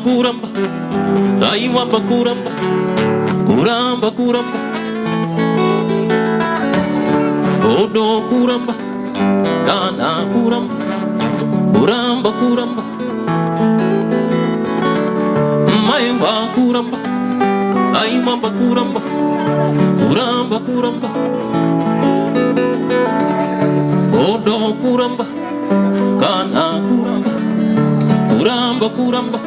Kuramba, aiwamba kuramba, kuramba kuramba, odo kuramba, kana kuramba, kuramba kuramba, maiwa kuramba, aiwamba kuramba, kuramba kuramba, odo kuramba, kana kuramba, kuramba kuramba.